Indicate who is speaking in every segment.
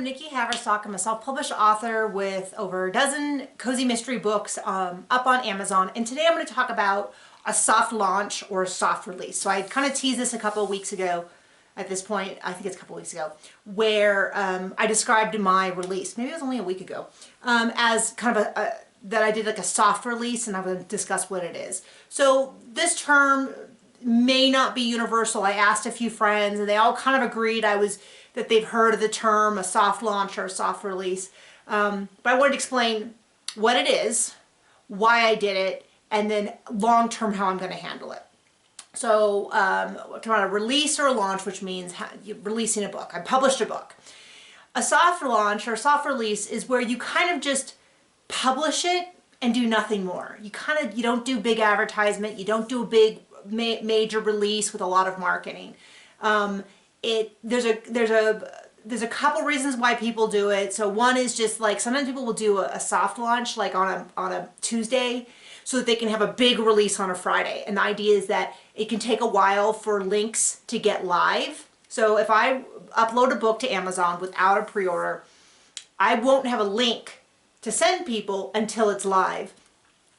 Speaker 1: I'm Nikki Haverstock. I'm a self-published author with over a dozen cozy mystery books up on Amazon. And today I'm going to talk about a soft launch or a soft release. So I kind of teased this a couple of weeks ago. At this point, I think it's a couple weeks ago, where I described my release, maybe it was only a week ago, as kind of that I did like a soft release, and I'm going to discuss what it is. So this term may not be universal. I asked a few friends and they all kind of agreed that they've heard of the term a soft launch or a soft release. But I wanted to explain what it is, why I did it, and then long-term how I'm going to handle it. So we're talking about a release or a launch, which means releasing a book. I published a book. A soft launch or soft release is where you kind of just publish it and do nothing more. You don't do big advertisement. You don't do a big major release with a lot of marketing. There's a couple reasons why people do it. So one is just like sometimes people will do a soft launch like on a Tuesday so that they can have a big release on a Friday. And the idea is that it can take a while for links to get live. So if I upload a book to Amazon without a pre-order, I won't have a link to send people until it's live,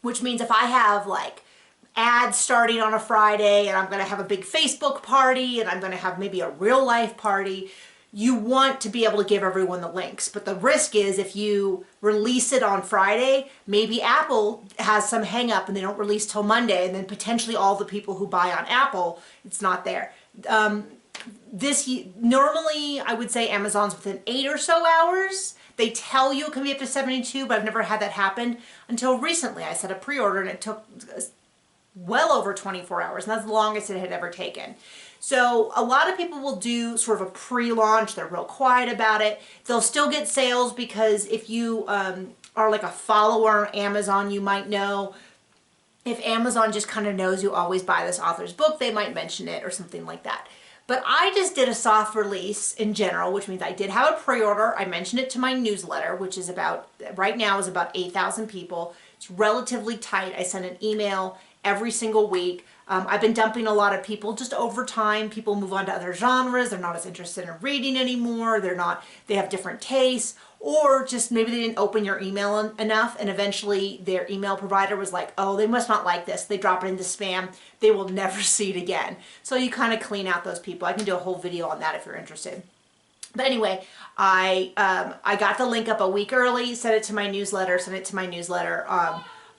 Speaker 1: which means if I have like ads starting on a Friday and I'm going to have a big Facebook party and I'm going to have maybe a real life party, you want to be able to give everyone the links. But the risk is if you release it on Friday, maybe Apple has some hang up and they don't release till Monday, and then potentially all the people who buy on Apple, it's not there. Normally I would say Amazon's within 8 or so hours. They tell you it can be up to 72, but I've never had that happen until recently. I set a pre-order and it took well over 24 hours, and that's the longest it had ever taken. So a lot of people will do sort of a pre-launch. They're real quiet about it. They'll still get sales because if you are like a follower on Amazon, you might know if Amazon just kind of knows you always buy this author's book, they might mention it or something like that. But I just did a soft release in general, which means I did have a pre-order. I mentioned it to my newsletter, which is right now is about 8,000 people. It's relatively tight. I send an email every single week. I've been dumping a lot of people just over time. People move on to other genres. They're not as interested in reading anymore. They have different tastes, or just maybe they didn't open your email enough, and eventually their email provider was like, oh, they must not like this. They drop it into spam. They will never see it again. So you kind of clean out those people. I can do a whole video on that if you're interested. But anyway, I got the link up a week early, sent it to my newsletter,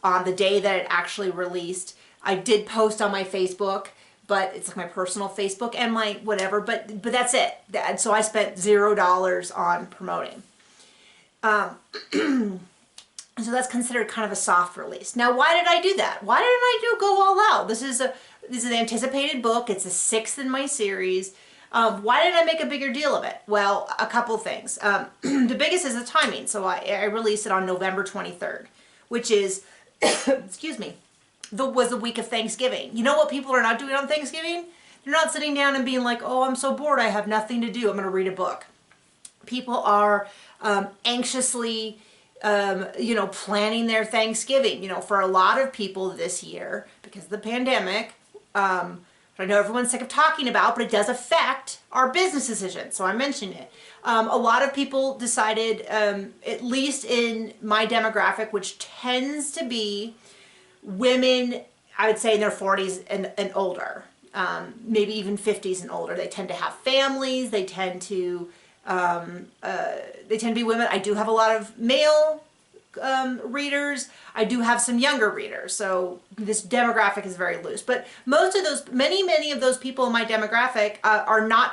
Speaker 1: on the day that it actually released. I did post on my Facebook, but it's like my personal Facebook and my whatever, but that's it. And so I spent $0 on promoting. So that's considered kind of a soft release. Now, why did I do that? Why didn't I go all out? This is an anticipated book. It's the 6th in my series. Why did I make a bigger deal of it? Well, a couple things. The biggest is the timing. So I released it on November 23rd, which is, excuse me, was the week of Thanksgiving. You know what people are not doing on Thanksgiving? They're not sitting down and being like, oh, I'm so bored, I have nothing to do, I'm going to read a book. People are anxiously, planning their Thanksgiving. For a lot of people this year, because of the pandemic, I know everyone's sick of talking about, but it does affect our business decisions, so I mentioned it. A lot of people decided, at least in my demographic, which tends to be women, I would say in their 40s and older, maybe even 50s and older. They tend to have families. They tend to be women. I do have a lot of male readers. I do have some younger readers. So this demographic is very loose. But most of those, many of those people in my demographic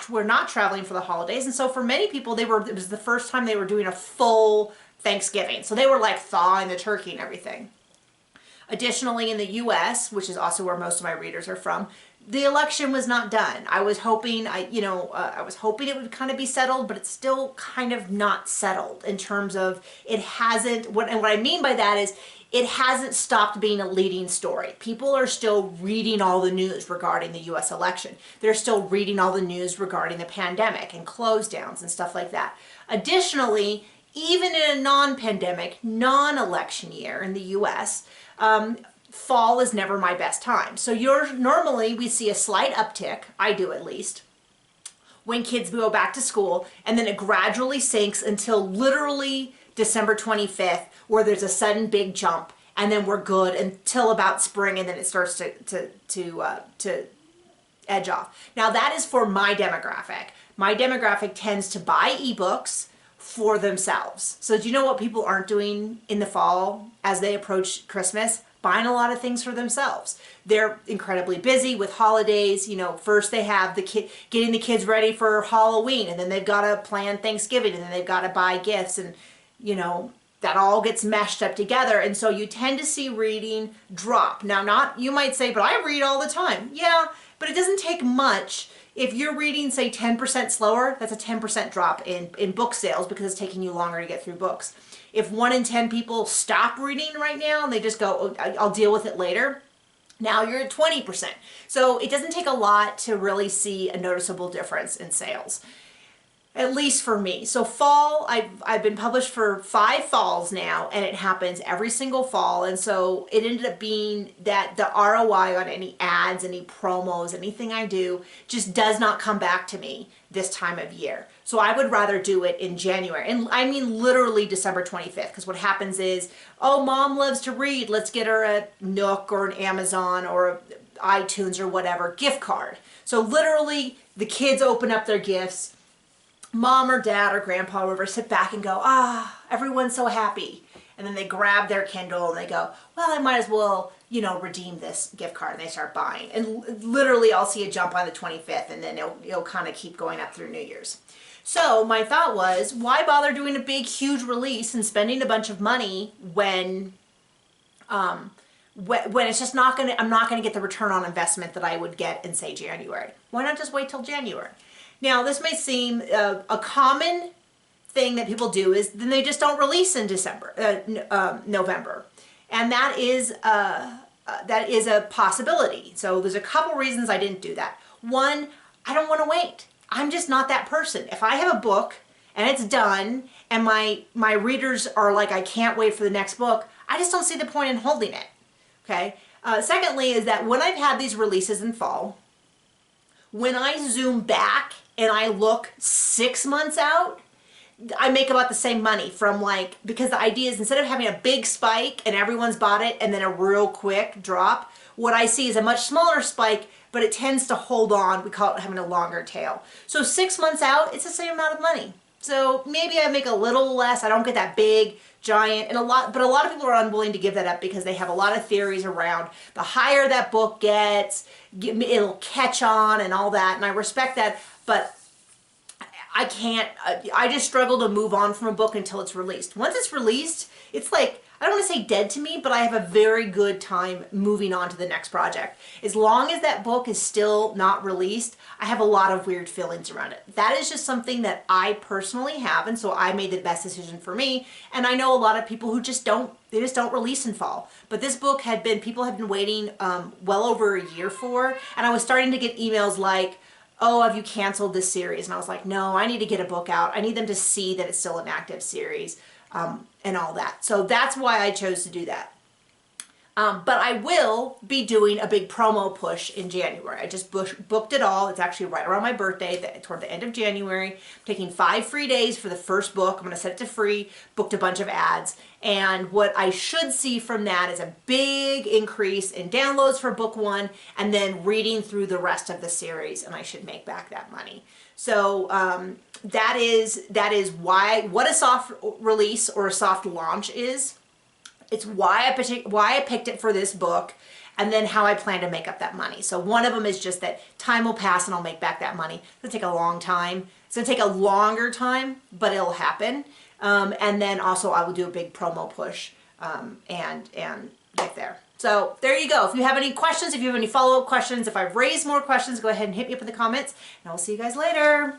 Speaker 1: were not traveling for the holidays. And so for many people, it was the first time they were doing a full Thanksgiving. So they were like thawing the turkey and everything. Additionally, in the US, which is also where most of my readers are from, the election was not done. I was hoping, I was hoping it would kind of be settled, but it's still kind of not settled in terms of it hasn't. And what I mean by that is it hasn't stopped being a leading story. People are still reading all the news regarding the US election. They're still reading all the news regarding the pandemic and close downs and stuff like that. Additionally, even in a non-pandemic, non-election year in the US, fall is never my best time. So normally we see a slight uptick, I do at least, when kids go back to school, and then it gradually sinks until literally December 25th, where there's a sudden big jump, and then we're good until about spring, and then it starts to edge off. Now that is for my demographic. My demographic tends to buy ebooks for themselves. So do you know what people aren't doing in the fall as they approach Christmas? Buying a lot of things for themselves. They're incredibly busy with holidays. You know, first they have getting the kids ready for Halloween, and then they've got to plan Thanksgiving, and then they've got to buy gifts, and you know, that all gets meshed up together. And so you tend to see reading drop. Now, you might say, but I read all the time. Yeah, but it doesn't take much. If you're reading, say, 10% slower, that's a 10% drop in book sales because it's taking you longer to get through books. If 1 in 10 people stop reading right now and they just go, oh, I'll deal with it later, now you're at 20%. So it doesn't take a lot to really see a noticeable difference in sales, at least for me. So fall, I've been published for 5 falls now, and it happens every single fall. And so it ended up being that the ROI on any ads, any promos, anything I do just does not come back to me this time of year. So I would rather do it in January. And I mean literally December 25th, because what happens is, oh, mom loves to read. Let's get her a Nook or an Amazon or iTunes or whatever gift card. So literally the kids open up their gifts. Mom or dad or grandpa or whoever sit back and go, everyone's so happy. And then they grab their Kindle and they go, well, I might as well, you know, redeem this gift card. And they start buying. And literally I'll see a jump on the 25th, and then it'll kind of keep going up through New Year's. So my thought was, why bother doing a big, huge release and spending a bunch of money when it's just I'm not gonna get the return on investment that I would get in, say, January. Why not just wait till January? Now, this may seem a common thing that people do is then they just don't release in November, and that is a possibility. So there's a couple reasons I didn't do that. One, I don't want to wait. I'm just not that person. If I have a book and it's done, and my readers are like, I can't wait for the next book, I just don't see the point in holding it. Okay. Secondly, is that when I've had these releases in fall, when I zoom back and I look 6 months out, I make about the same money because the idea is, instead of having a big spike and everyone's bought it and then a real quick drop, what I see is a much smaller spike, but it tends to hold on. We call it having a longer tail. So 6 months out, it's the same amount of money. So maybe I make a little less. I don't get that big, giant, but a lot of people are unwilling to give that up because they have a lot of theories around the higher that book gets, it'll catch on and all that. And I respect that, but I can't, I just struggle to move on from a book until it's released. Once it's released, it's like, I don't want to say dead to me, but I have a very good time moving on to the next project. As long as that book is still not released, I have a lot of weird feelings around it. That is just something that I personally have, and so I made the best decision for me. And I know a lot of people who just don't release in fall. But this book people have been waiting well over a year for, and I was starting to get emails like, oh, have you canceled this series? And I was like, no, I need to get a book out. I need them to see that it's still an active series. And all that. So that's why I chose to do that. But I will be doing a big promo push in January. I just booked it all. It's actually right around my birthday, toward the end of January. I'm taking 5 free days for the first book. I'm going to set it to free, booked a bunch of ads. And what I should see from that is a big increase in downloads for book 1, and then reading through the rest of the series, and I should make back that money. So that is what a soft release or a soft launch is. It's why I picked it for this book, and then how I plan to make up that money. So one of them is just that time will pass and I'll make back that money. It'll take a long time. It's gonna take a longer time, but it'll happen. And then also I will do a big promo push and get there. So there you go. If you have any questions, if you have any follow-up questions, if I've raised more questions, go ahead and hit me up in the comments, and I'll see you guys later.